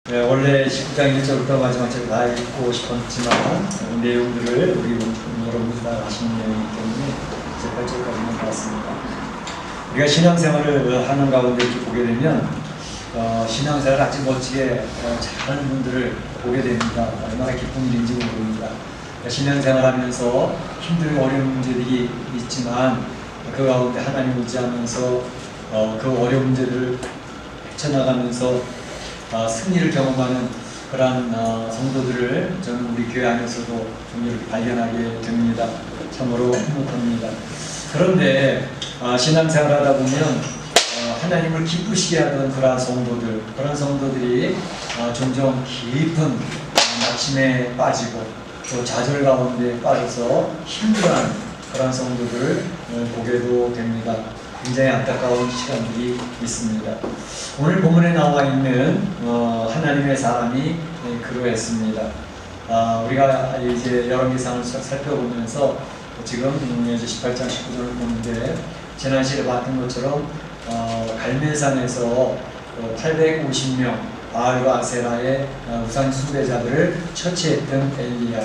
네, 원래 19장 1절부터 마지막까지 다 읽고 싶었지만 내용들을 우리 여러분들 다 아시는 내용이기 때문에 이제 8절까지만 봤습니다. 우리가 신앙생활을 하는 가운데 이렇게 보게 되면 신앙생활을 아주 멋지게 잘하는 분들을 보게 됩니다. 얼마나 기쁜 일인지 모릅니다. 신앙생활하면서 힘들고 어려운 문제들이 있지만 그 가운데 하나님을 의지하면서 그 어려운 문제들을 헤쳐나가면서 승리를 경험하는 그러한 성도들을 저는 우리 교회 안에서도 좀 이렇게 발견하게 됩니다. 참으로 행복합니다. 그런데 신앙생활 하다 보면 하나님을 기쁘시게 하던 그러한 성도들이 종종 깊은 낙심에 빠지고 또 좌절 가운데 빠져서 힘들어하는 그러한 성도들을 보게도 됩니다. 굉장히 안타까운 시간들이 있습니다. 오늘 본문에 나와 있는 하나님의 사람이 그러했습니다. 우리가 이제 열왕기상을 살펴보면서 지금 이제 18장 19절을 보는데 지난 시간에 봤던 것처럼 갈멜산에서 850명 바알과 아세라의 우상 숭배자들을 처치했던 엘리야.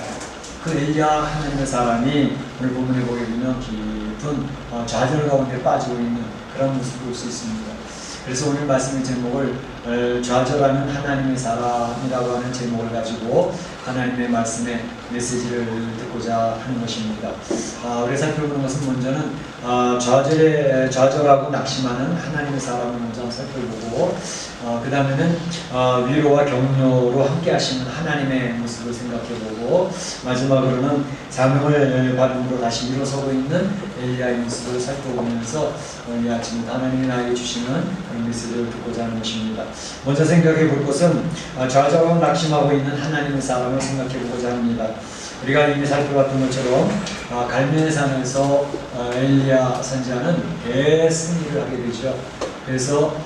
그 엘리야 하나님의 사람이 오늘 본문에 보게 되면 깊은 좌절 가운데 빠지고 있는 그런 모습을 볼 수 있습니다. 그래서 오늘 말씀의 제목을 좌절하는 하나님의 사람이라고 하는 제목을 가지고 하나님의 말씀의 메시지를 듣고자 하는 것입니다. 우리가 살펴보는 것은 먼저는 좌절하고 낙심하는 하나님의 사람을 먼저 살펴보고 그 다음에는 위로와 격려로 함께 하시는 하나님의 모습을 생각해보고 마지막으로는 사명을 받음으로 다시 일어서고 있는 엘리야의 모습을 살펴보면서 오늘 아침 하나님이 나에게 주시는 그런 메시지를 듣고자 하는 것입니다. 먼저 생각해 볼 것은 좌절하고 낙심하고 있는 하나님의 사람을 생각해 보고자 합니다. 우리가 이미 살펴봤던 것처럼 갈멜산에서 엘리야 선지자는 대승리를 하게 되죠. 그래서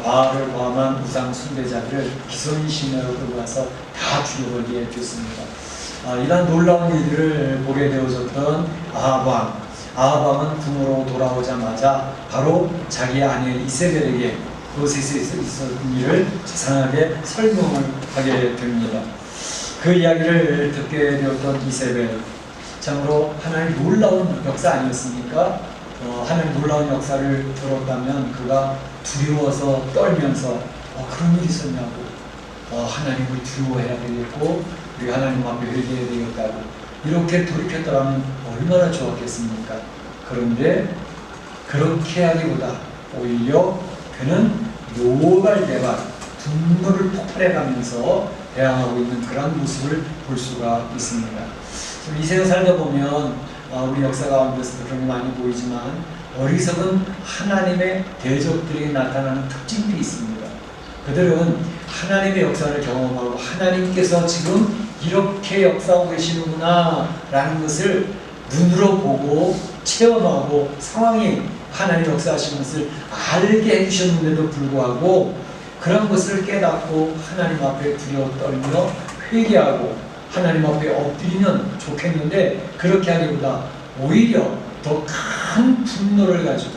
바알을 포함한 우상 숭배자들을 기손신으로 끌고 와서 다 죽여버리게 됐습니다. 이런 놀라운 일들을 보게 되어졌던 아합왕은 궁으로 돌아오자마자 바로 자기 아내 이세벨에게 그곳에 있었던 일을 자세하게 설명을 하게 됩니다. 그 이야기를 듣게 되었던 이세벨, 참으로 하나님 놀라운 역사 아니었습니까? 하나님 놀라운 역사를 들었다면 그가 두려워서 떨면서 그런 일이 있었냐고, 하나님을 두려워해야 되겠고 우리 하나님 앞에 회개해야 되겠다고 이렇게 돌이켰더라면 얼마나 좋았겠습니까? 그런데 그렇게 하기보다 오히려 그는 노발대발 분노를 폭발해가면서 대항하고 있는 그런 모습을 볼 수가 있습니다. 이 세상 살다 보면 우리 역사 가운데서도 그런 게 많이 보이지만 어리석은 하나님의 대적들에게 나타나는 특징들이 있습니다. 그들은 하나님의 역사를 경험하고 하나님께서 지금 이렇게 역사하고 계시는구나 라는 것을 눈으로 보고 체험하고 상황이 하나님 역사하시는 것을 알게 해주셨는데도 불구하고 그런 것을 깨닫고 하나님 앞에 두려워 떨며 회개하고 하나님 앞에 엎드리면 좋겠는데 그렇게 하기보다 오히려 더 큰 분노를 가지고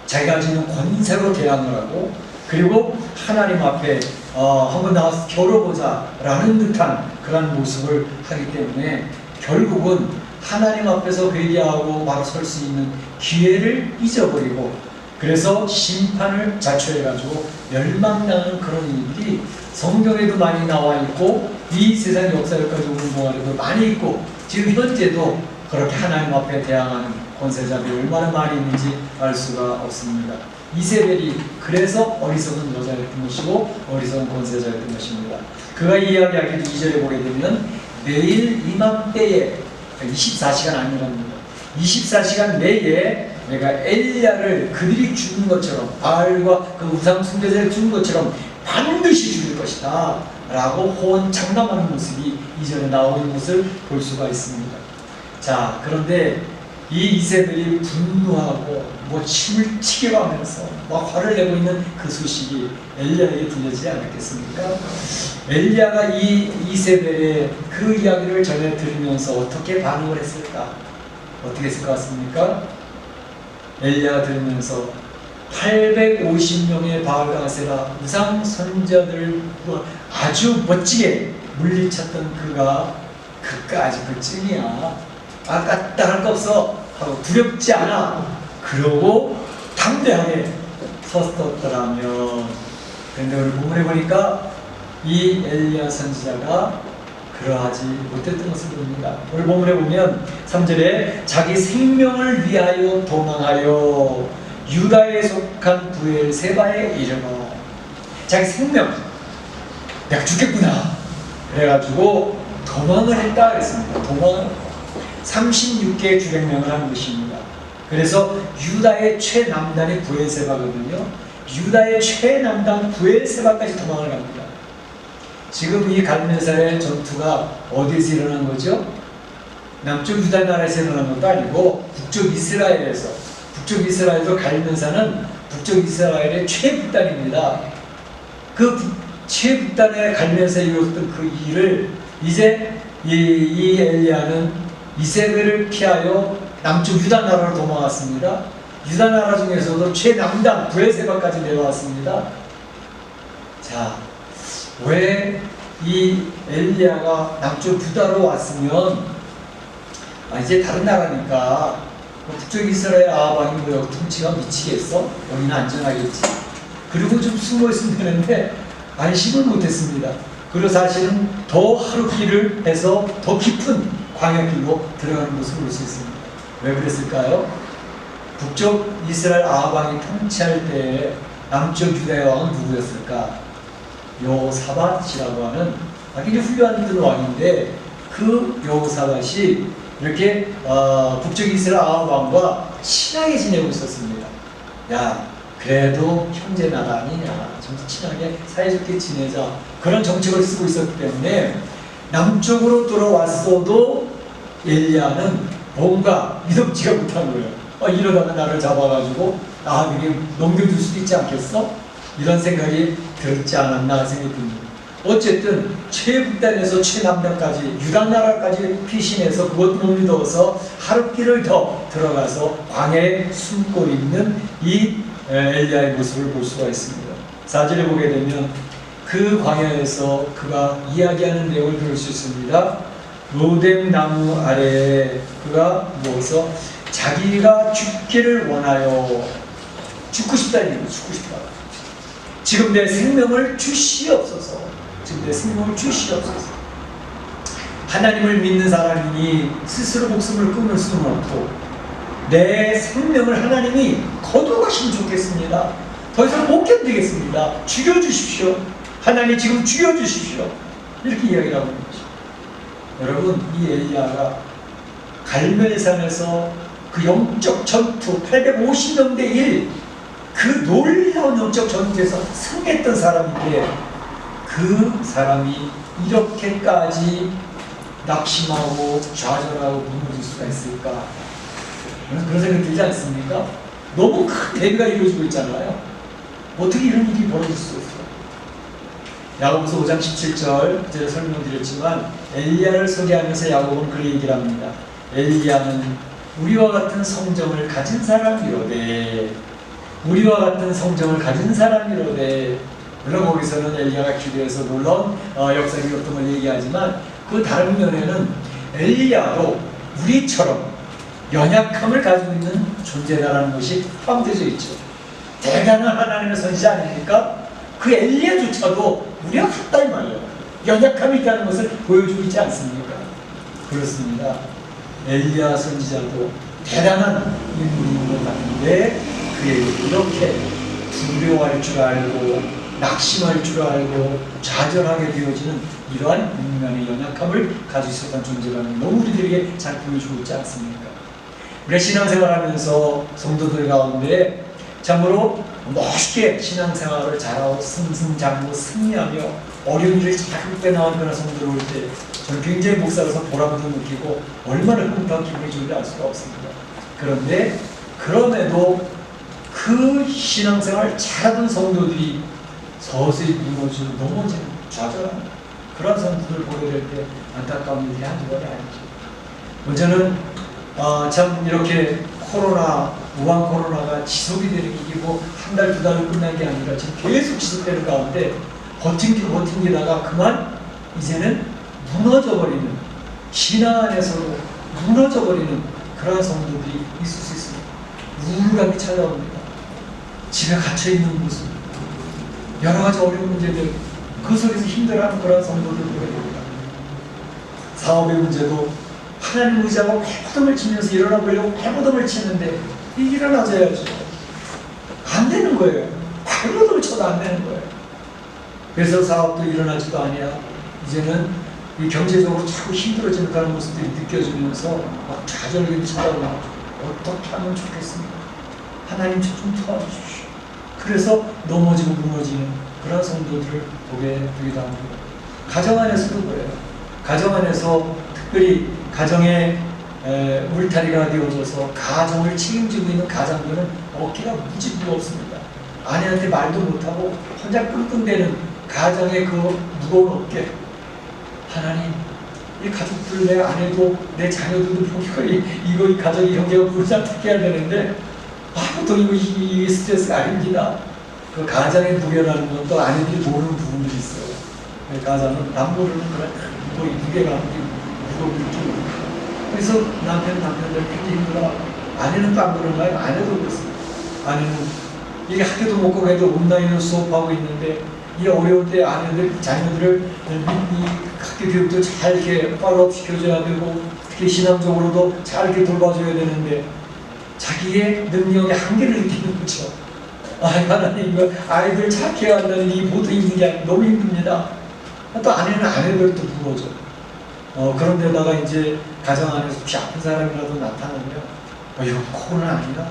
자기가 가지는 권세로 대항을 하고 그리고 하나님 앞에 한번 나와서 겨뤄보자 라는 듯한 그런 모습을 하기 때문에 결국은 하나님 앞에서 회개하고 바로 설 수 있는 기회를 잊어버리고 그래서 심판을 자초해가지고 멸망당하는 그런 일들이 성경에도 많이 나와 있고 이 세상 역사까지 오는 동안에도 많이 있고 지금 현재도 그렇게 하나님 앞에 대항하는 권세자들이 얼마나 많이 있는지 알 수가 없습니다. 이세벨이 그래서 어리석은 여자였던 것이고 어리석은 권세자였던 것입니다. 그가 이야기하기를 2절에 보게 되면 내일 이맘때에 24시간 아니랍니다. 24시간 내에 내가 엘리야를 그들이 죽은 것처럼 바알과 그 우상 숭배자를 죽은 것처럼 반드시 죽일 것이다 라고 호언장담하는 모습이 이전에 나오는 것을 볼 수가 있습니다. 자, 그런데 이 이세벨이 분노하고 침을 튀기려 하면서 화를 내고 있는 그 소식이 엘리야에게 들려지지 않았겠습니까? 엘리야가 이 이세벨의 그 이야기를 전해 들으면서 어떻게 반응을 했을까? 어떻게 했을 것 같습니까? 엘리야가 들으면서 850명의 바알가세라 우상 선자들을 아주 멋지게 물리쳤던 그가 그까지 그 쯤이야. 까딱할 거 없어 하고 두렵지 않아. 그러고 담대하게 섰었더라면. 그런데 오늘 본문에 보니까 이 엘리야 선지자가 그러하지 못했던 것을 봅니다. 오늘 본문에 보면 3절에 자기 생명을 위하여 도망하여 유다에 속한 부엘세바에 이르러. 자기 생명, 내가 죽겠구나 그래가지고 도망을 했다 그랬습니다. 도망을 36개의 주력명을 한 것입니다. 그래서 유다의 최남단이 부엘세바거든요. 유다의 최남단 부엘세바까지 도망을 갑니다. 지금 이 갈멜사의 전투가 어디서 일어난 거죠? 남쪽 유다 나라에서 일어난 것도 아니고 북쪽 이스라엘에서. 북쪽 이스라엘도 갈멜사는 북쪽 이스라엘의 최북단입니다. 그 최북단의 갈멜사에 이뤘던 그 일을 이제 이 엘리야는 이세벨을 피하여 남쪽 유다 나라로 도망왔습니다. 유다 나라 중에서도 최남단 부엘세바까지 내려왔습니다. 자, 왜 이 엘리야가 남쪽 유다로 왔으면 이제 다른 나라니까 북쪽 이스라엘 아합왕이 뭐 여기 통치가 미치겠어? 여기는 안전하겠지. 그리고 좀 숨어 있으면 되는데 안심을 못했습니다. 그리고 사실은 더 하루길을 해서 더 깊은 광야길로 들어가는 모습을 볼 수 있습니다. 왜 그랬을까요? 북쪽 이스라엘 아합왕이 통치할 때 남쪽 유다의 왕은 누구였을까? 여호사밧이라고 하는 굉장히 훌륭한 왕인데 그 여호사밧이 이렇게 북쪽 이스라엘 아합 왕과 친하게 지내고 있었습니다. 야, 그래도 형제 나라 아니냐, 좀 친하게 사이좋게 지내자, 그런 정책을 쓰고 있었기 때문에 남쪽으로 돌아왔어도 엘리야는 뭔가 믿음지가 못한 거예요. 이러다가 나를 잡아가지고 아합에게 넘겨줄 수도 있지 않겠어? 이런 생각이 들지 않았나 생각이 듭니다. 어쨌든 최북단에서 최남단까지 유다 나라까지 피신해서 그것도 못 믿어서 하루길을 더 들어가서 광야에 숨고 있는 이 엘리야의 모습을 볼 수가 있습니다. 4절에 보게 되면 그 광야에서 그가 이야기하는 내용을 들을 수 있습니다. 로뎀 나무 아래에 그가 누워서 자기가 죽기를 원하여, 죽고 싶다는 얘기죠. 죽고 싶다. 지금 내 생명을 주시옵소서. 지금 내 생명을 주시옵소서. 하나님을 믿는 사람이니 스스로 목숨을 끊을 수는 없고 내 생명을 하나님이 거두어가시면 좋겠습니다. 더 이상 못 견디겠습니다. 죽여주십시오. 하나님 지금 죽여주십시오. 이렇게 이야기를 하고 있는 것입니다. 여러분, 이 엘리야가 갈멜산에서 그 영적 전투 850명 대 1, 그 놀라운 영적 전투에서 승했던 사람인데 그 사람이 이렇게까지 낙심하고 좌절하고 무너질 수가 있을까? 그런 생각이 들지 않습니까? 너무 큰 대비가 이루어지고 있잖아요. 어떻게 이런 일이 벌어질 수 있어요? 야고보서 5장 17절 제가 설명드렸지만 엘리야를 소개하면서 야고보는 그렇게 얘기를 합니다. 엘리야는 우리와 같은 성정을 가진 사람이로되, 우리와 같은 성정을 가진 사람이로되. 물론 거기서는 엘리야가 기도해서 놀라운 역사의 역동을 얘기하지만 그 다른 면에는 엘리야도 우리처럼 연약함을 가지고 있는 존재다라는 것이 포함되어 있죠. 대단한 하나님의 선지자 아닙니까? 그 엘리야조차도 우리와 같다 이 말이에요. 연약함이 있다는 것을 보여주고 있지 않습니까? 그렇습니다. 엘리야 선지자도 대단한 인물인 것 같은데 그에게 이렇게 두려워할 줄 알고 낙심할 줄 알고 좌절하게 되어지는 이러한 인간의 연약함을 가지고 있었던 존재라는 너무 우리들에게 잘 보여주고 있지 않습니까? 우리가 신앙생활하면서 성도들 가운데 참으로 멋있게 신앙생활을 잘하고 승승장구 승리하며 어려운 일을 잘 극복해나온 그런 성도들 올 때 저는 굉장히 목사로서 보람도 느끼고 얼마나 흐뭇한 기분이 좋은지 알 수가 없습니다. 그런데 그럼에도 그 신앙생활 잘하던 성도들이 서서히 무너지고 넘어지는 좌절하는 그런 성도들 보게 될 때 안타까운 일이 한두 번이 아니죠. 먼저는 참 이렇게 코로나 우한 코로나가 지속이 되는 게 이게 뭐 한 달, 두 달로 끝난 게 아니라 지금 계속 지속되는 가운데 버팅기다가 그만 이제는 무너져버리는, 신앙 안에서도 무너져버리는 그런 성도들이 있을 수 있습니다. 우울감이 찾아옵니다. 집에 갇혀있는 모습, 여러 가지 어려운 문제들, 그 속에서 힘들어하는 그런 성도들 보게 됩니다. 사업의 문제도 하나님 의지하고 발버둥을 치면서 일어나 보려고 발버둥을 치는데 일어나줘야죠. 안 되는 거예요. 발버둥을 쳐도 안 되는 거예요. 그래서 사업도 일어나지도 아니야. 이제는 이 경제적으로 자꾸 힘들어지는 그런 모습들이 느껴지면서 막 좌절감이 찾아오고 어떻게 하면 좋겠습니까? 하나님 저 좀 도와주십시오. 그래서 넘어지고 무너지는 그런 성도들을 보게 되기도 합니다. 가정 안에서도 그래요. 가정 안에서 특별히 가정의 울타리가 되어져서 가정을 책임지고 있는 가장들은 어깨가 무지 무겁습니다. 아내한테 말도 못하고 혼자 끙끙대는 가정의 그 무거운 어깨. 하나님, 이 가족들, 내 아내도 내 자녀들도 보니까 이 가정이 형제가 부르지 않게 해야 되는데 보통 이 스트레스가 아닙니다. 그 가장의 무게라는 건 또 아내들이 모르는 부분들이 있어요. 가장은 남 모르는 그런 무게가 무거운 느낌. 그래서 남편들 굉장히 힘들어. 아내는 또 안 그런가요? 아내도 그렇습니다. 아내는 이게 학교도 못 가고 해도 온라인으로 수업하고 있는데 이 어려울 때 아내들, 자녀들을 학교 교육도 잘 이렇게 팔로업 시켜줘야 되고 특히 신앙적으로도 잘 이렇게 돌봐줘야 되는데 자기의 능력의 한계를 느끼는 거죠. 하나님, 이거 아이들 착해 한다는 이 모두 있는 게 너무 힘듭니다. 또 아내는 아내들도 부러져. 그런데다가 이제 가정 안에서 혹시 아픈 사람이라도 나타나면 이거 코로나 아니야?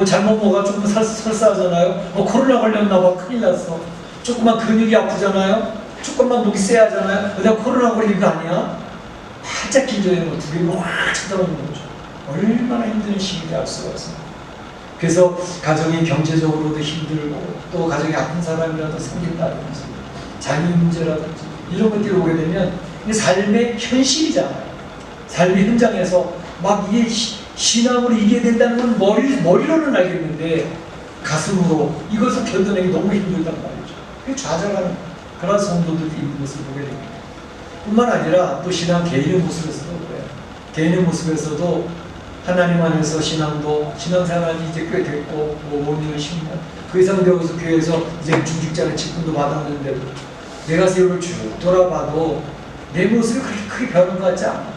잘못 먹어가 조금 설사하잖아요. 코로나 걸렸나 봐. 큰일 났어. 조금만 근육이 아프잖아요. 조금만 목이 쎄하잖아요. 내가 코로나 걸린 거 아니야? 활짝 긴장해서 두 개를 확 쳐다보는 거죠. 얼마나 힘든 시기인지 알 수가 없습니다. 그래서 가정이 경제적으로도 힘들고 또 가정에 아픈 사람이라도 생긴다든지 자녀 문제라든지 이런 것들이 오게 되면 이게 삶의 현실이잖아요. 삶의 현장에서 막 이게 신앙으로 이겨야 된다는 건 머리로는 알겠는데 가슴으로 이것을 견뎌내기 너무 힘들단 말이죠. 그게 좌절하는 그런 성도들이 있는 것을 보게 됩니다. 뿐만 아니라 또 신앙 개인의 모습에서도 그래요. 개인의 모습에서도 하나님 안에서 신앙생활이 이제 꽤 됐고 5년, 10년 그 이상 되어서 교회에서 이제 중직자의 직분도 받았는데도 내가 세월을 쭉 돌아봐도 내 모습이 그렇게 크게 변한 것 같지 않아.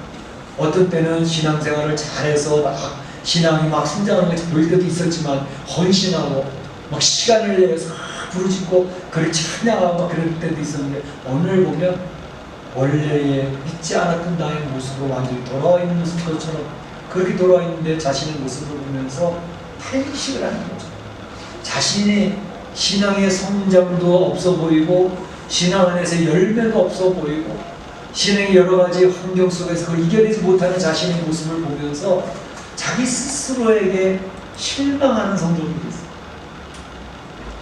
어떤 때는 신앙생활을 잘해서 막 신앙이 막 성장하는 것이 보일 때도 있었지만 헌신하고 막 시간을 내서 부르짖고 그를 찬양하고 막 그럴 때도 있었는데 오늘 보면 원래의 믿지 않았던 나의 모습으로 완전히 돌아와 있는 것처럼 그렇게 돌아와 있는데 자신의 모습을 보면서 탄식을 하는 거죠. 자신의 신앙의 성장도 없어 보이고 신앙 안에서 열매가 없어 보이고 신앙의 여러 가지 환경 속에서 그걸 이겨내지 못하는 자신의 모습을 보면서 자기 스스로에게 실망하는 성도들이 있어요.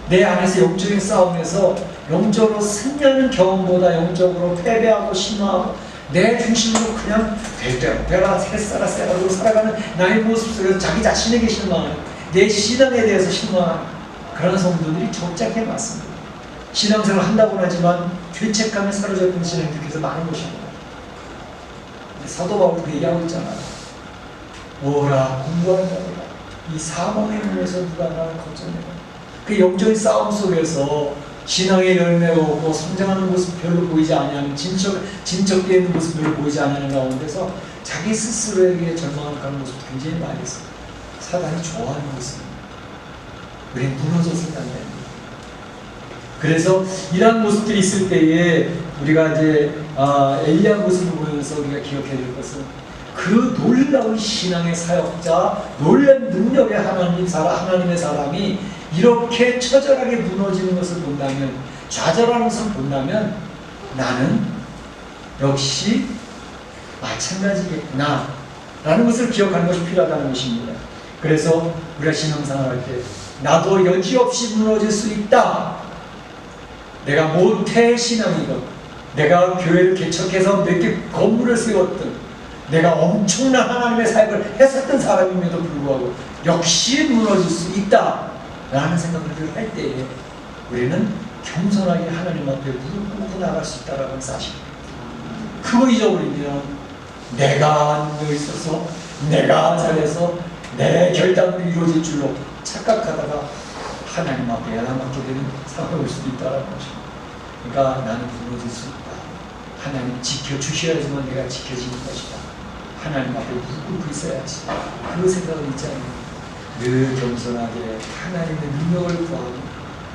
내 안에서 영적인 싸움에서 영적으로 승리하는 경험보다 영적으로 패배하고 실망하고 내 중심으로 그냥 될 대로 되라 새살아 새라로 살아가는 나의 모습 속에서 자기 자신에게 실망하는 내 신앙에 대해서 실망하는 그런 성도들이 적잖게 많습니다. 신앙생활을 한다고는 하지만 죄책감에 사로잡힌 신앙들께서 많은 것입니다. 사도 바울도 얘기하고 있잖아요. 오라 공부하는 자들아 이 사망의 문에서 누가 나를 걱정해라. 그 영적인 싸움 속에서 신앙의 열매가 없고 성장하는 모습 별로 보이지 않는 진척되어 있는 모습 별로 보이지 않는 가운데서 자기 스스로에게 절망하는 그런 모습도 굉장히 많이 있습니다. 사단이 좋아하는 모습입니다. 우리 무너져서는 안 됩니다. 그래서 이러한 모습들이 있을 때에 우리가 이제 엘리야 모습을 보면서 우리가 기억해야 될 것은 그 놀라운 신앙의 사역자, 놀라운 능력의 하나님의 사람이 이렇게 처절하게 무너지는 것을 본다면, 좌절하는 것을 본다면 나는 역시 마찬가지겠구나 라는 것을 기억하는 것이 필요하다는 것입니다. 그래서 우리가 신앙생활 할 때 나도 여지없이 무너질 수 있다. 내가 모태 신앙이건 내가 교회를 개척해서 몇 개 건물을 세웠든 내가 엄청난 하나님의 사역을 했었던 사람임에도 불구하고 역시 무너질 수 있다라는 생각을 할 때에 우리는 겸손하게 하나님 앞에 무릎 꿇고 나갈 수 있다라는 사실. 그거 잊어버리면 내가 능력 있어서 내가 잘해서 내 결단으로 이루어질 줄로 착각하다가 하나님 앞에 야단맞게 되는 상황이 올 수도 있다는 것입니다. 그러니까 나는 무너질 수 있다. 하나님 지켜주셔야지만 내가 지켜지는 것이다. 하나님 앞에 무릎 꿇고 있어야지. 그 생각을 잊지 않고 늘 겸손하게 하나님의 능력을 구하고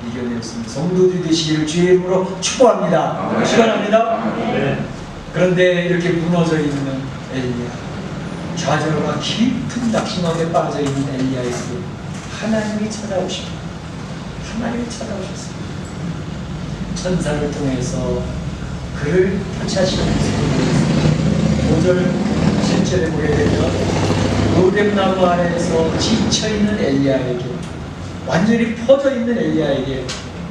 이겨낼 수 있는 성도들이 되시기를 주의 이름으로 축복합니다. 축원합니다. 네. 그런데 이렇게 무너져 있는 엘리야, 좌절과 깊은 낙심함에 빠져 있는 엘리야에게 하나님이 찾아오십니다. 하나님이 찾아오셨습니다. 천사를 통해서 그를 표치하시면서 5절 7절에 보게 되면 로뎀나무 아래에서 지쳐있는 엘리야에게, 완전히 퍼져있는 엘리야에게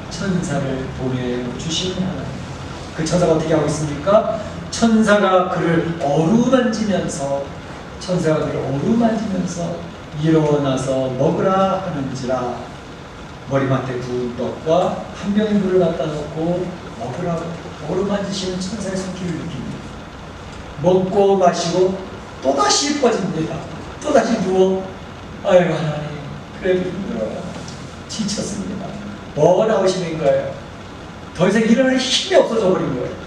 천사를 보내주시는 하나님. 그 천사가 어떻게 하고 있습니까? 천사가 그를 어루만지면서 일어나서 먹으라 하는지라. 머리맡에 구운 떡과 한 병의 물을 갖다 놓고 먹으라고 어루만지시는 천사의 손길을 느낍니다. 먹고 마시고 또다시 퍼집니다. 또다시 누워, 아이고 하나님 그래도 힘들어요. 지쳤습니다. 뭐가 나오시는 거예요? 더 이상 일어날 힘이 없어져 버린 거예요.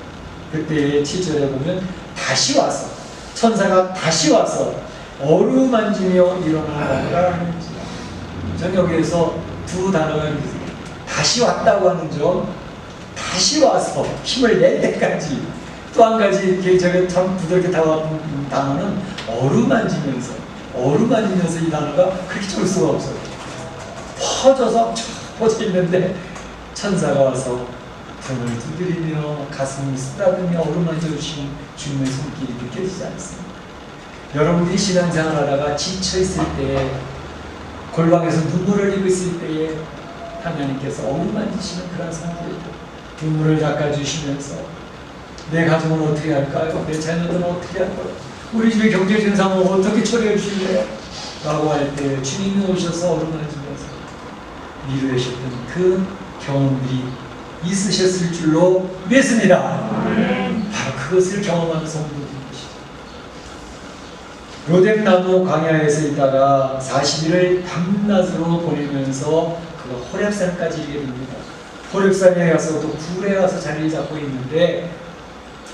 그때 7절에 보면 다시 와서, 천사가 다시 와서 어루만지며 일어나라 하는지라. 전 여기에서 두 단어가 다시 왔다고 하는 점, 다시 와서 힘을 낼 때까지. 또 한 가지 저게 참 부드럽게 다가온 단어는 어루만지면서 이 단어가 그렇게 좋을 수가 없어요. 퍼져 있는데 천사가 와서 등을 두드리며 가슴을 쓰다듬며 어루만져 주시는 주님의 손길이 느껴지지 않습니다. 여러분들이 신앙생활 하다가 지쳐있을 때에, 골방에서 눈물을 흘리고 있을 때에 하나님께서 어루만지시는 그런 상태에 눈물을 닦아주시면서 내 가정은 어떻게 할까요? 내 자녀들은 어떻게 할까요? 우리 집의 경제적인 상황을 어떻게 처리해 주실래요? 라고 할 때 주님이 오셔서 어루만지면서 위로해 주셨던 그 경험들이 있으셨을 줄로 믿습니다. 바로 그것을 경험하는 성도들인 것이죠. 로뎀나무 광야에서 있다가 40일을 밤낮으로 보내면서 그 호렙산까지 이르게 됩니다. 호렙산에 가서 또 굴에 가서 자리를 잡고 있는데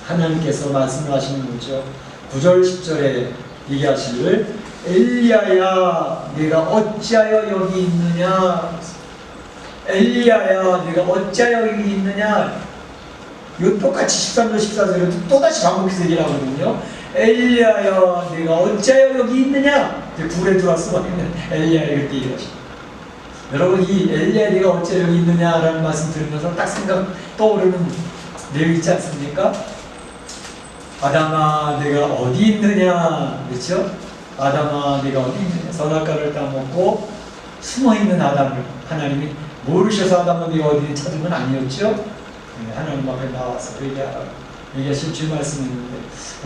하나님께서 말씀하시는 거죠. 9절 10절에 얘기하시기를 엘리야야 네가 어찌하여 여기 있느냐. 엘리야야 네가 어찌하여 여기 있느냐. 이거 똑같이 13절 14절에도 또다시 반복해서 얘기를 하거든요. 엘리야야 네가 어찌하여 여기 있느냐. 굴에 들어와서 있는 엘리야에 그렇게 얘기하시죠. 여러분 이 엘리야 네가 어찌하여 여기 있느냐라는 말씀 들으면서 딱 떠오르는 내용 있지 않습니까? 아담아 네가 어디 있느냐. 그렇죠? 아담아 네가 어디 있느냐. 선악과를 따먹고 숨어있는 아담을 하나님이 모르셔서 아담아 네가 어디 찾은 건 아니었죠? 하나님 앞에 나와서 얘기하신 주 말씀이었는데,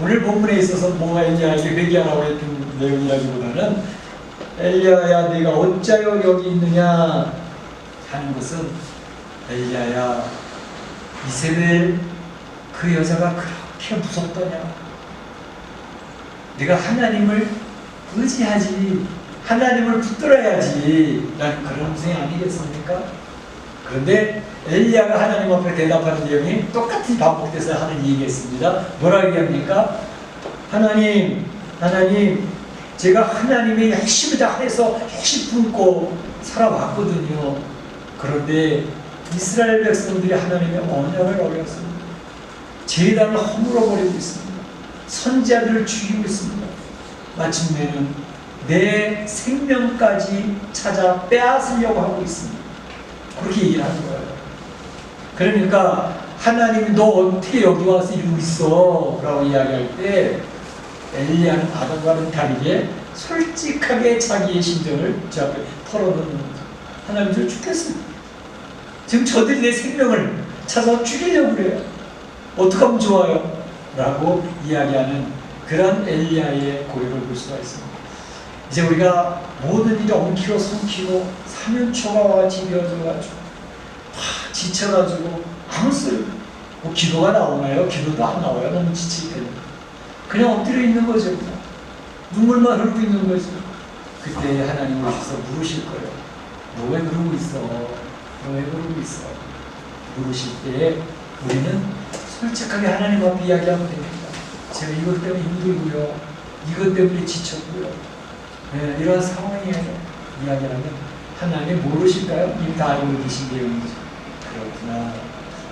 오늘 본문에 있어서 뭐가 엘리야에게 회개하라고 했던 내용이라기보다는 엘리야야 네가 어찌하여 여기 있느냐 하는 것은, 엘리야야 이세벨 그 여자가 그렇게 무섭더냐. 네가 하나님을 의지하지, 하나님을 붙들어야지 라는 그런 생각 아니겠습니까? 그런데 엘리야가 하나님 앞에 대답하는 내용이 똑같이 반복돼서 하는 얘기겠습니다. 뭐라고 얘기합니까? 하나님 제가 하나님의 열심히 다 해서 열심히 품고 살아왔거든요. 그런데 이스라엘 백성들이 하나님의 언약을 어겼습니다. 제단을 허물어버리고 있습니다. 선지자들을 죽이고 있습니다. 마침내는 내 생명까지 찾아 빼앗으려고 하고 있습니다. 그렇게 얘기를 하는 거예요. 그러니까 하나님이 너 어떻게 여기 와서 이러고 있어? 라고 이야기할 때 엘리야는 아담과는 다르게 솔직하게 자기의 심정을 저 앞에 털어놓는 거죠. 하나님 저 죽겠습니다. 지금 저들이 내 생명을 찾아 죽이려고 그래요. 어떻게 하면 좋아요? 라고 이야기하는 그런 엘리야의 고백을 볼 수가 있습니다. 이제 우리가 모든 일이 엉키고 성키고 사면초가 와같이 되어져가지고 지쳐가지고 아무 쓸 뭐 기도가 나오나요? 기도도 안 나와요. 너무 지치기 때문에 그냥 엎드려 있는 거죠. 눈물만 흘리고 있는 거죠. 그때 하나님 오셔서 물으실 거예요. 너 왜 그러고 있어? 너 왜 그러고 있어? 물으실 때에 우리는 솔직하게 하나님 앞에 이야기하면 됩니다. 제가 이것 때문에 힘들고요. 이것 때문에 지쳤고요. 네, 이런 상황이에요. 이야기를 하면 하나님 모르실까요? 이미 다 알고 계신 내용이죠. 그렇구나.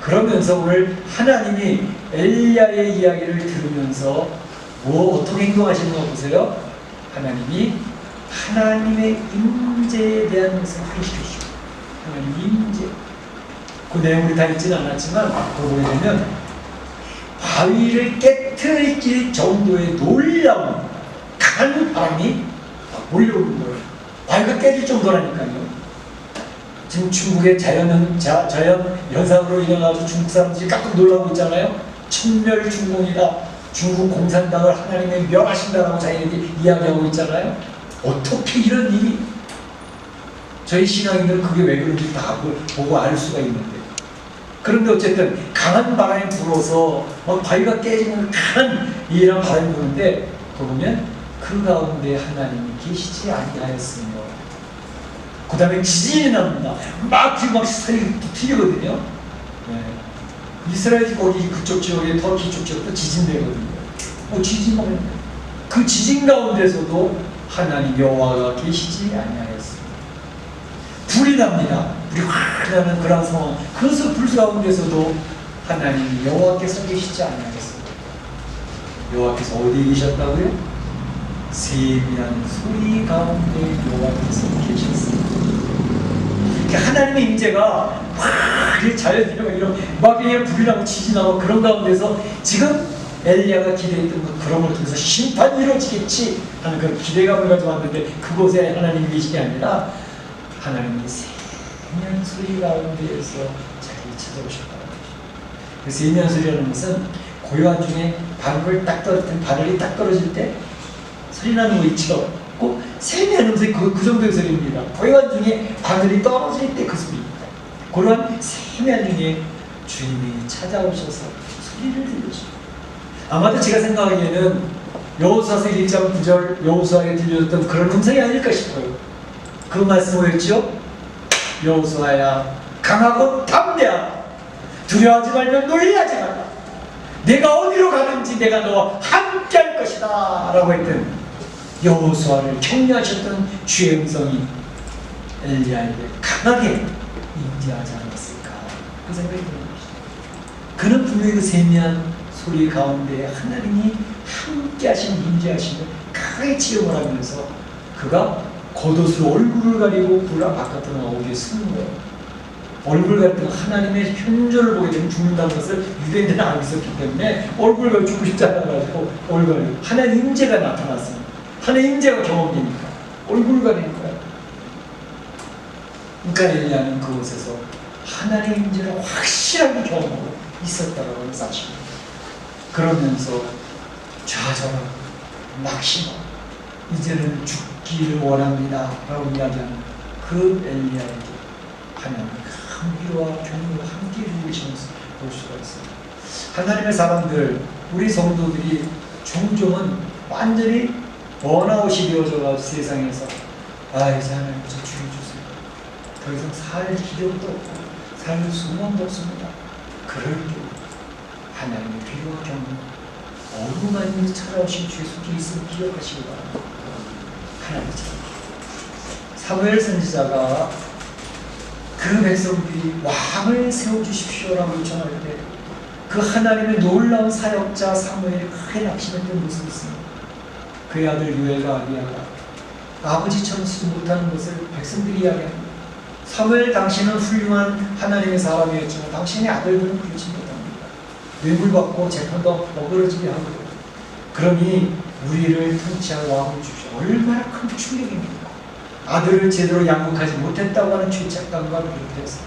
그러면서 오늘 하나님이 엘리야의 이야기를 들으면서 어떻게 행동하시는 거 보세요. 하나님이 하나님의 임재에 대한 것을 확인시켜 주시고 하나님의 임재 그 내용이 다 있지는 않았지만 보게 되면 바위를 깨트릴 정도의 놀라운 강한 바람이 몰려오는 거예요. 바위가 깨질 정도라니까요. 지금 중국의 자연 현상으로 인해서 중국 사람들이 깜짝 놀라고 있잖아요. 천멸중공이다. 중국 공산당을 하나님이 멸하신다라고 자기들이 이야기하고 있잖아요. 어떻게 이런 일이 저희 신앙인들은 그게 왜 그런지 다 보고 알 수가 있는데 그런데 어쨌든 강한 바람이 불어서 바위가 깨지는 강한 이런 바람이 부는데 보면 그 가운데 하나님이 계시지 아니하였으며 그 다음에 지진이 납니다. 막 살이 튀거든요. 네. 이스라엘 거기 그쪽 지역에 터키 쪽 지역도 지진되거든요. 지진만 그 지진 가운데서도 하나님 여호와가 계시지 아니하였습니다. 불이 납니다. 불이 확 나는 그런 상황. 그래서 불 가운데서도 하나님 여호와께서 계시지 아니하였습니다. 여호와께서 어디에 계셨다고요? 세미한 소리 가운데 여호와께서 계셨습니다. 하나님의 임재가 막 자연이랑 이런 막 불이 나고 지진하고 그런 가운데서 지금 엘리야가 기대했던 그런 걸 통해서 심판이 이루어지겠지 하는 그런 기대감을 가지고 왔는데 그곳에 하나님이 계신 게 아니라 하나님이 세미한 소리 가운데에서 자기를 찾아오셨다는 것이죠. 그 세미한 소리라는 것은 고요한 중에 바늘이 딱 떨어질 때 소리 나는 거 있죠. 꼭 세미한 음색이 그 정도의 소리입니다. 고요한 중에 바늘이 떨어질 때 그 소리입니다. 그런 세미한 중에 주님이 찾아오셔서 소리를 들려주십니다. 아마도 제가 생각하기에는 여호수아서 1장 9절 여호수아에게 들려줬던 그런 음성이 아닐까 싶어요. 그 말씀 뭐였죠? 여호수아야 강하고 담대하라. 두려워하지 말며 놀라지 마라. 내가 어디로 가든지 내가 너와 함께 할 것이다 라고 했던 여호수아를 격려하셨던 주의 음성이 엘리야에게 강하게 임재하지 않았을까 그 생각이 드는 것이죠. 그는 분명히 그 세미한 소리 가운데 하나님이 함께 하시는 임재하시는 강하게 지음을 하면서 그가 겉옷으로 얼굴을 가리고 불 바깥으로 나오게 쓰는 거예요. 얼굴 같은 하나님의 현존을 보게 되면 죽는다는 것을 유대인들은 알고 있었기 때문에 얼굴 가리고 죽고 싶지 않아가지고 얼굴 가리고 하나님 임재가 나타났습니다. 하나님 임재가 경험되니까 얼굴을 가리는 거예요. 그러니까 엘리야는 그곳에서 하나님 임재를 확실하게 경험하고 있었다라고 하는 사실입니다. 그러면서 좌절하고 낙심하고 이제는 죽기를 원합니다 라고 이야기하는 그 엘리야에게 하나님 큰 위로와 격려와 함께 해주시면서 볼 수가 있습니다. 하나님의 사람들, 우리 성도들이 종종은 완전히 번아웃이 되어져서 세상에서 이제 하나님 저 죽여주세요. 더 이상 살 기력도 없고 살 소망도 없습니다. 그럴 때 하나님의 위로와 격려 어루만이 찾아오신 주의 손길이 있음을 기억하시기 바랍니다. 하나님 사무엘 선지자가 그 백성들이 왕을 세워주십시오라고 요청할 때 그 하나님의 놀라운 사역자 사무엘이 크게 낙심했던 모습이 있습니다. 그의 아들 유엘과 아비야가 아버지처럼 쓰지 못하는 것을 백성들이 이야기합니다. 사무엘 당신은 훌륭한 하나님의 사람이었지만 당신의 아들들은 그렇지 못합니다. 뇌물받고 재판도 어그러지게 하고 그러니 우리를 통치할 왕을 주십시오. 얼마나 큰 충격입니까? 아들을 제대로 양육하지 못했다고 하는 죄책감과 비롯해서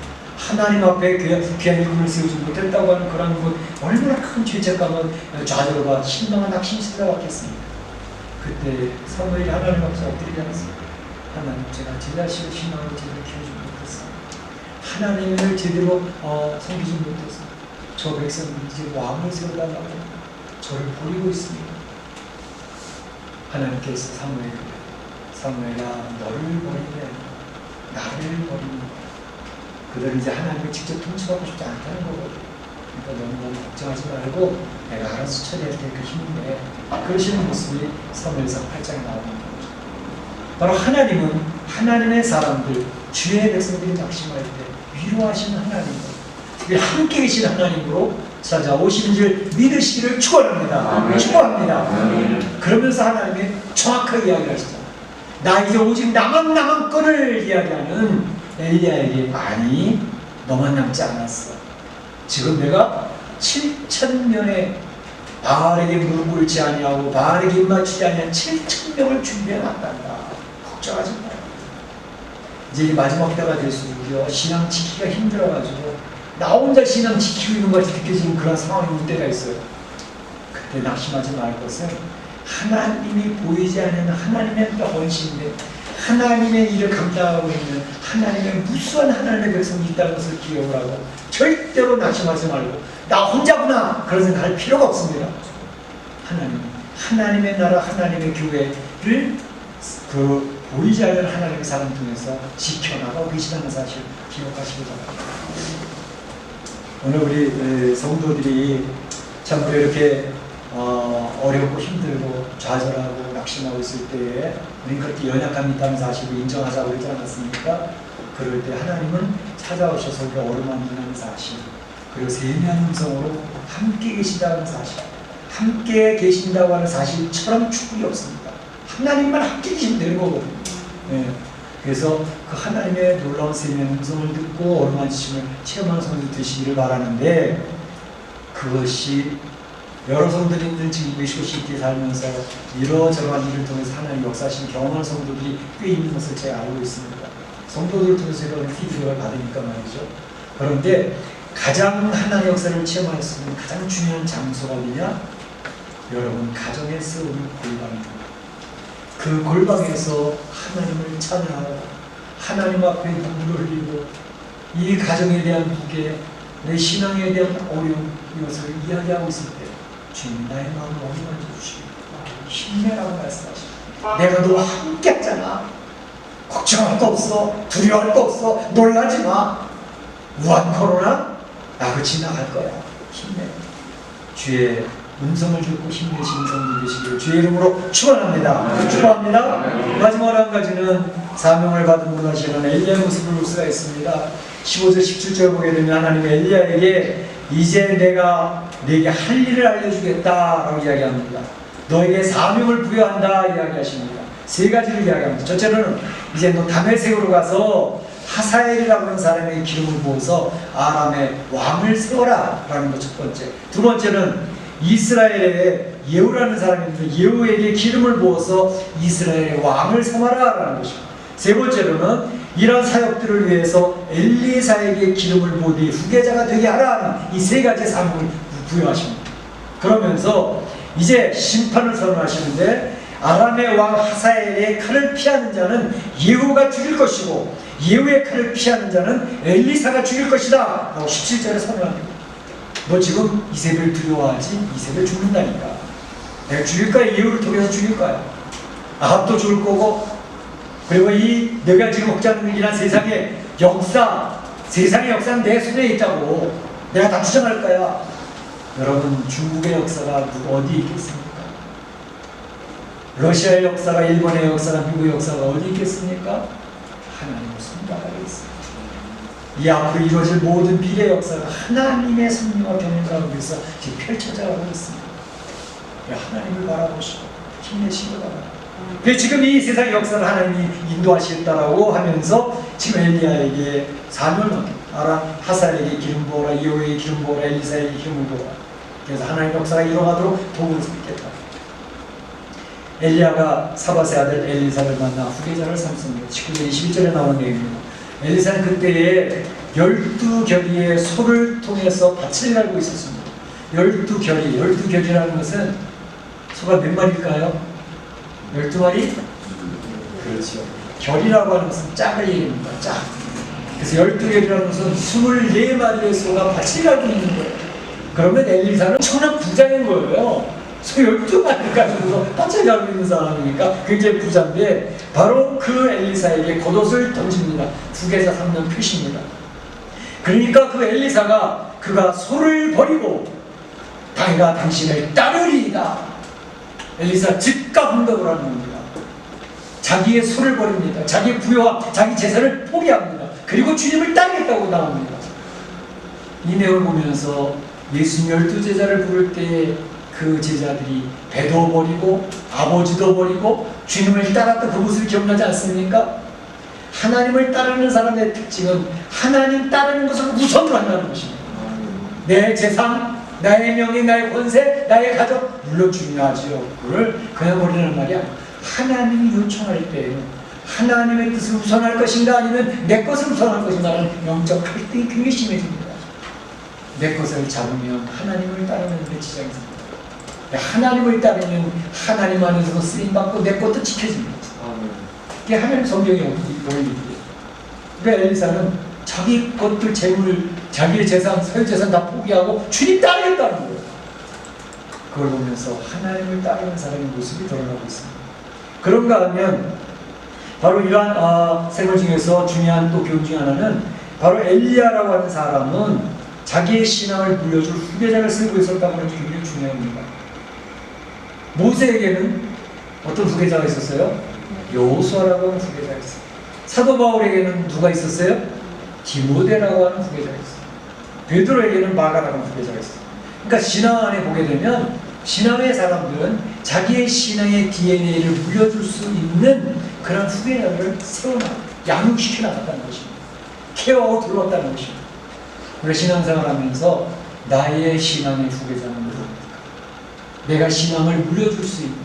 하나님 앞에 귀한 일꾼을 세우지 못했다고 하는 그런 것, 얼마나 큰 죄책감은 좌절과 신망과 낙심시대가 왔겠습니까? 그때 사무엘이 하나님 앞에서 엎드리지 않았습니다. 하나님, 제가 제 자식을 신앙으로 제대로 키우지 못했습니다. 하나님을 제대로 섬기지 못했습니다. 저 백성은 이제 왕을 세워달라고 합니다. 저를 버리고 있습니다. 하나님께서 사무엘아, 너를 버리면 나를 버립니다. 그들은 이제 하나님을 직접 통치하고 싶지 않다는 거거든요. 그러니까 너무 걱정하지 말고 내가 알아서 처리할 테니까 힘내. 그러시는 모습이 사무엘상 8장에 나오는 거죠. 바로 하나님은 하나님의 사람들, 주의 백성들이 낙심할 때 위로하시는 하나님으로, 특히 함께 계신 하나님으로 찾아오신 줄 믿으시기를 축원합니다. 축원합니다. 그러면서 하나님이 정확하게 이야기하시잖아요. 나 이제 오직 나만 건을 이야기하는 엘리야에게 아니, 너만 남지 않았어. 지금 내가 7,000명의 바알에게 무릎 꿇지 아니하고 바알에게 입맞추지 아니한 7,000명을 준비해놨단다. 걱정하지 마요. 이제 마지막 때가 될수록요, 신앙 지키기가 힘들어가지고 나 혼자 신앙 지키고 있는 것 같이 느껴지는 그런 상황이 올 때가 있어요. 그때 낙심하지 말 것은 하나님이 보이지 않는 하나님의 헌신인데 하나님의 일을 감당하고 있는 하나님의 무수한 하나님의 백성이 있다는 것을 기억을 하고 절대로 낙심하지 말고 나 혼자구나 그런 생각할 필요가 없습니다. 하나님의 나라, 하나님의 교회를 그 보이지 않는 하나님의 사람 통해서 지켜나가고 계시다는 사실 기억하시기 바랍니다. 오늘 우리 성도들이 참 이렇게 어렵고 힘들고 좌절하고 낙심하고 있을 때에 우리 그렇게 연약함이 있다는 사실을 인정하자고 그러지 않았습니까? 그럴 때 하나님은 찾아오셔서 우리가 어루만진다는 사실, 그리고 세미한 음성으로 함께 계신다는 사실, 함께 계신다고 하는 사실처럼 축복이 없습니다. 하나님만 함께 계시면 되는 거거든요. 네. 그래서 그 하나님의 놀라운 세미한 음성을 듣고 어루만지심을 체험하는 성도들 되시기를 바라는데, 그것이 여러 성도들이 지금 메시코시티에 살면서 이러저러한 일을 통해서 하나님 역사하시는 경험하는 성도들이 꽤 있는 것을 제가 알고 있습니다. 성도들을 통해서 이런 피드백을 받으니까 말이죠. 그런데 가장 하나님의 역사를 체험할 수 있는 가장 중요한 장소가 어디냐? 여러분 가정에서 오는 골방입니다. 그 골방에서 하나님을 찬양하고 하나님 앞에 눈물을 흘리고 이 가정에 대한 무게, 내 신앙에 대한 어려움 이것을 이야기하고 있을 때 주님 나의 마음을 어루만져 주시고 힘내라고 말씀하시고 내가 너와 함께 했잖아. 걱정할 거 없어. 두려워할 거 없어. 놀라지 마. 무한 코로나 나도 지나갈 거야. 힘내. 주의 음성을 듣고 힘내시는 성도 되시기를 주의 이름으로 축원합니다. 축원합니다. 마지막으로 한 가지는 사명을 받은 분 하시는 엘리야의 모습을 볼 수가 있습니다. 15절 17절 보게 되면 하나님이 엘리야에게 이제 내가 네게 할 일을 알려주겠다라고 이야기합니다. 너에게 사명을 부여한다 이야기하십니다. 세 가지를 이야기합니다. 첫째로는 이제 너 다메섹으로 가서 하사엘이라고 하는 사람에게 기름을 부어서 아람의 왕을 세워라 라는 것 첫 번째. 두 번째는 이스라엘에 예후라는 사람이 있는데 예후에게 기름을 부어서 이스라엘의 왕을 삼아라 라는 것입니다. 세 번째로는 이런 사역들을 위해서 엘리사에게 기름을 부어 후계자가 되게 하라. 이 세 가지 사명을 부여하십니다. 그러면서 이제 심판을 선언하시는데 아람의 왕 하사엘의 칼을 피하는 자는 예후가 죽일 것이고 예후의 칼을 피하는 자는 엘리사가 죽일 것이다 라고 17절에 선언합니다. 너 지금 이세벨 두려워하지? 이세벨 죽는다니까. 내가 죽일 거야? 예후를 통해서 죽일 거야. 아합도 죽을 거고, 그리고 이 내가 지금 먹자는 일이란 세상의 역사, 세상의 역사는 내 손에 있다고 내가 다 주장할 거야. 여러분 중국의 역사가 어디 있겠습니까? 러시아의 역사가, 일본의 역사가, 미국의 역사가 어디 있겠습니까? 하나님의 손바닥에 있습니다. 이 앞으로 이루어질 모든 미래 역사가 하나님의 섭리와 경륜 가운데서 지금 펼쳐져가고 있습니다. 하나님을 바라보시고 힘내시기 바랍니다. 지금 이 세상의 역사를 하나님이 인도하시겠다라고 하면서 지금 엘리야에게 사명을 맡깁니다. 아람 하사엘에게 기름 부어라, 예후에게 기름 부어라, 엘리사에게 기름을 부어라. 그래서 하나님의 역사가 일어나도록 도구를 쏟겠다. 엘리야가 사밧의 아들 엘리사를 만나 후계자를 삼습니다. 19절 21절에 나오는 내용입니다. 엘리사는 그때에 12결의의 소를 통해서 밭을 갈고 있었습니다. 12결의라는 것은 소가 몇 마리일까요? 12마리? 그렇죠. 결이라고 하는 것은 짝을 얘기합니다. 짝. 그래서 12결이라는 것은 24마리의 소가 밭을 갈고 있는 거예요. 그러면 엘리사는 천한 부자인 거예요. 소 12마리 가지고 밭을 갈고 있는 사람이니까 굉장히 부자인데, 바로 그 엘리사에게 겉옷을 던집니다. 후계자 3년 표시입니다. 그러니까 그 엘리사가 그가 소를 버리고 내가 당신을 따르리이다. 엘리사 즉각 응답을 하는 겁니다. 자기의 소를 버립니다. 자기의 부여와 자기 재산을 포기합니다. 그리고 주님을 따르겠다고 나옵니다. 이 내용을 보면서 예수님 12제자를 부를 때 그 제자들이 배도 버리고 아버지도 버리고 주님을 따랐던 그 모습이 기억나지 않습니까? 하나님을 따르는 사람의 특징은 하나님 따르는 것을 우선으로 한다는 것입니다. 내 재산, 나의 명예, 나의 권세, 나의 가족, 물론 중요하지요. 그걸 그냥 버리는 말이 아니에요. 하나님이 요청할 때 하나님의 뜻을 우선할 것인가 아니면 내 것을 우선할 것인가 하는 영적 갈등이 굉장히 심해집니다. 내 것을 잡으면 하나님을 따르는 데 지장이 있습니다. 하나님을 따르면 하나님 안에서도 쓰임받고 내 것도 지켜집니다. 이게 하나님 성경의 원리예요. 그러니까 엘리사는 자기 것들, 재물, 자기의 재산, 소유재산 다 포기하고 주님 따르겠다는 거예요. 그걸 보면서 하나님을 따르는 사람의 모습이 드러나고 있습니다. 그런가 하면 바로 이러한 생활 중에서 중요한 또 교훈 중 하나는 바로 엘리야라고 하는 사람은 자기의 신앙을 물려줄 후계자를 쓰고 있었다고 하는 게 굉장히 중요합니다. 모세에게는 어떤 후계자가 있었어요? 여호수아라고 하는 후계자가 있어요. 사도 바울에게는 누가 있었어요? 디모데라고 하는 후계자가 있어요. 베드로에게는 마가라고 하는 후계자가 있어요. 그러니까 신앙 안에 보게 되면 신앙의 사람들은 자기의 신앙의 DNA를 물려줄 수 있는 그런 후계자를 양육시켜 나갔다는 것입니다. 케어하고 돌봤다는 것입니다. 우리 신앙생활 하면서 나의 신앙의 후계자는 누구입니까? 내가 신앙을 물려줄 수 있는,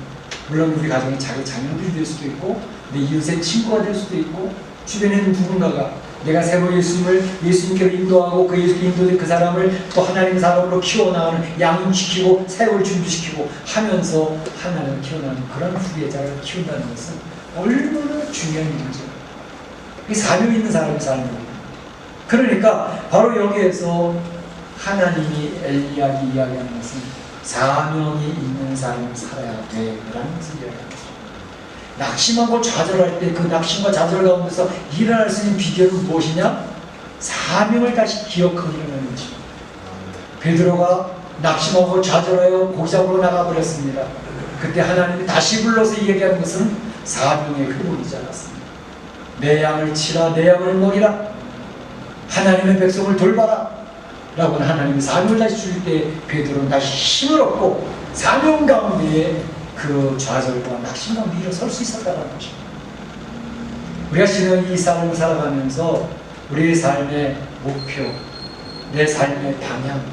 물론 우리 가정에 자기 자녀들이 될 수도 있고 내 이웃의 친구가 될 수도 있고 주변에 있는 누군가가 내가 새로 예수님께로 인도하고 그 예수께 인도된 그 사람을 또 하나님의 사람으로 키워나가는, 양육시키고 세월 준비시키고 하면서 하나님을 키워나가는 그런 후계자를 키운다는 것은 얼마나 중요한 일이죠. 이 사명 있는 사람이 사는 겁니다. 그러니까 바로 여기에서 하나님이 엘리야에게 이야기하는 것은 사명이 있는 사람을 살아야 돼라는 것을 이야기합니다. 낙심하고 좌절할 때 그 낙심과 좌절 가운데서 일어날 수 있는 비결은 무엇이냐? 사명을 다시 기억하고 일어나는 것입니다. 베드로가 낙심하고 좌절하여 고기 잡으러 나가버렸습니다. 그때 하나님이 다시 불러서 얘기하는 것은 사명의 회복이지 않았습니다. 내 양을 치라, 내 양을 먹이라, 하나님의 백성을 돌봐라 라고 하나님이 사명을 다시 줄 때 베드로는 다시 힘을 얻고 사명 가운데에 그 좌절과 낙심 가운데 일어설 수 있었다는 것입니다. 우리가 지금 이 삶을 살아가면서 우리의 삶의 목표, 내 삶의 방향,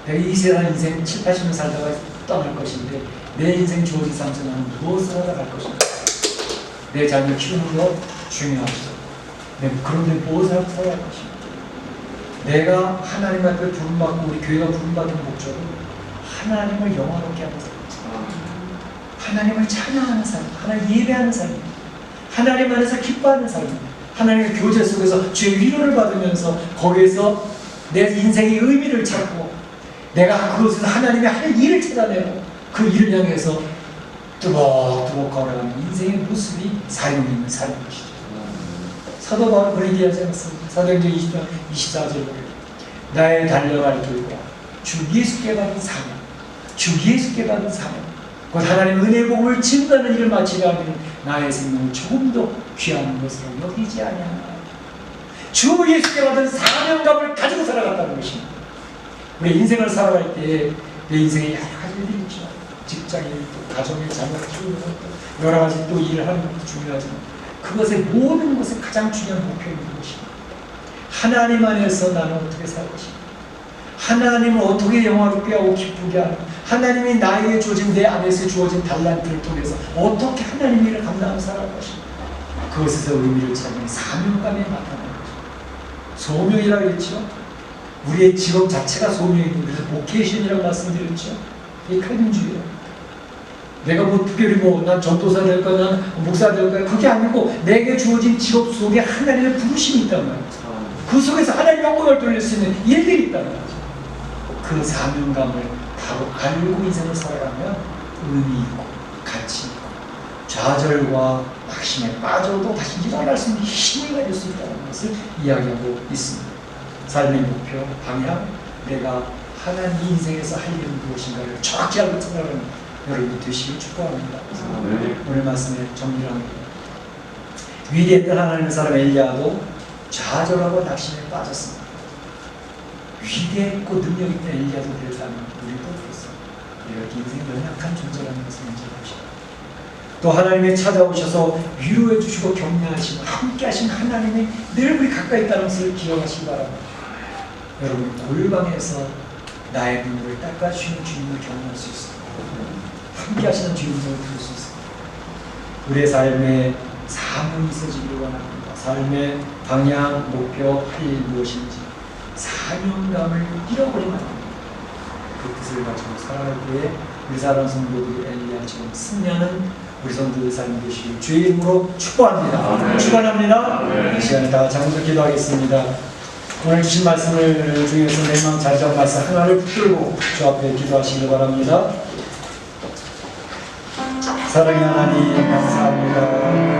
내가 이 세상 인생 7, 80년 살다가 떠날 것인데 내 인생 주어진 삶에서 나는 무엇을 하러 갈 것인가? 내 자녀 키우는 것 중요하죠. 그런데 무엇을 하고 살아갈 것인가? 내가 하나님 앞에 부름받고 우리 교회가 부름받은 목적은 하나님을 영화롭게 하는 삶, 하나님을 찬양하는 삶, 하나님 예배하는 삶, 하나님 안에서 기뻐하는 삶, 하나님의 교제 속에서 주의 위로를 받으면서 거기에서 내 인생의 의미를 찾고 내가 그것에서 하나님의 할 일을 찾아내고 그 일을 향해서 뚜벅뚜벅 걸어가는 인생의 모습이 사명 있는 삶인 것이죠. 사도 바울은 그런 얘기하지 않습니다. 사도행전 20장 24절에 나의 달려갈 길과 주 예수께 받은 사명, 주 예수께 받은 사명, 곧 하나님 은혜의 복음을 증거하는 일을 마치려 하면 나의 생명을 조금 더 귀한 것으로 여기지 아니하나. 주 예수께 받은 사명감을 가지고 살아갔다는 것입니다. 우리 인생을 살아갈 때 내 인생에 여러 가지 일이 있죠. 직장일, 또 가정의 자녀를 키우는 것도 여러 가지 또 일을 하는 것도 중요하지만 그것의 모든 것에 가장 중요한 목표인 것입니다. 하나님 안에서 나는 어떻게 살 것인가? 하나님을 어떻게 영화롭게 하고 기쁘게 하는, 하나님이 나에게 주어진 내 안에서 주어진 달란트를 통해서 어떻게 하나님의 일을 감당하며 살아갈 것인가? 그것에서 의미를 찾는 사명감에 나타나는 것입니다. 소명이라고 했죠. 우리의 직업 자체가 소명이고, 그래서 보케이션이라고 말씀드렸죠. 이게 칼빈주의예요. 내가 뭐 특별히 난 전도사 될 거야, 난 목사 될 거야, 그게 아니고 내게 주어진 직업 속에 하나님의 부르심이 있단 말이죠. 그 속에서 하나님의 영광을 돌릴 수 있는 일들이 있단 말이죠. 그 사명감을 바로 알고 인생을 살아가면 의미 있고 가치 있고 좌절과 낙심에 빠져도 다시 일어날 수 있는 힘을 가질 수 있다는 것을 이야기하고 있습니다. 삶의 목표, 방향, 내가 하나님 인생에서 할 일은 무엇인가를 정확히 알고 생각하는 여러분이 되시길 축복합니다. 오늘 말씀에 정리를 합니다. 위대했던 하나님의 사람 엘리야도 좌절하고 낙심에 빠졌습니다. 위대했고 능력 있던 엘리야도 그랬다면 우리도 그렇습니다. 이렇게 인생 연약한 존재라는 것을 인정합시다. 또 하나님이 찾아오셔서 위로해 주시고 격려하시고 함께 하신 하나님이 늘 우리 가까이 있다는 것을 기억하시기 바랍니다. 여러분 골방에서 나의 눈물을 닦아주시는 주님을 경험할 수 있습니다. 함께 하시는 주님을 들을 수 있습니다. 우리의 삶에 사명이 있어지기를 원합니다. 삶의 방향, 목표, 할 일 무엇인지 사명감을 잃어버리면 안 됩니다. 그 뜻을 가지고 살아갈 때에 우리 사랑 성도들이 엘리야처럼 승리하는 우리 성도들 삶이 되시길 주의 이름으로 축복합니다. 축원합니다. 이 시간에 다 같이 한번 기도하겠습니다. 오늘 주신 말씀을 중에서 내망 자정 말씀 하나를 붙들고 주 앞에 기도하시길 바랍니다. 사랑의 하나님 감사합니다.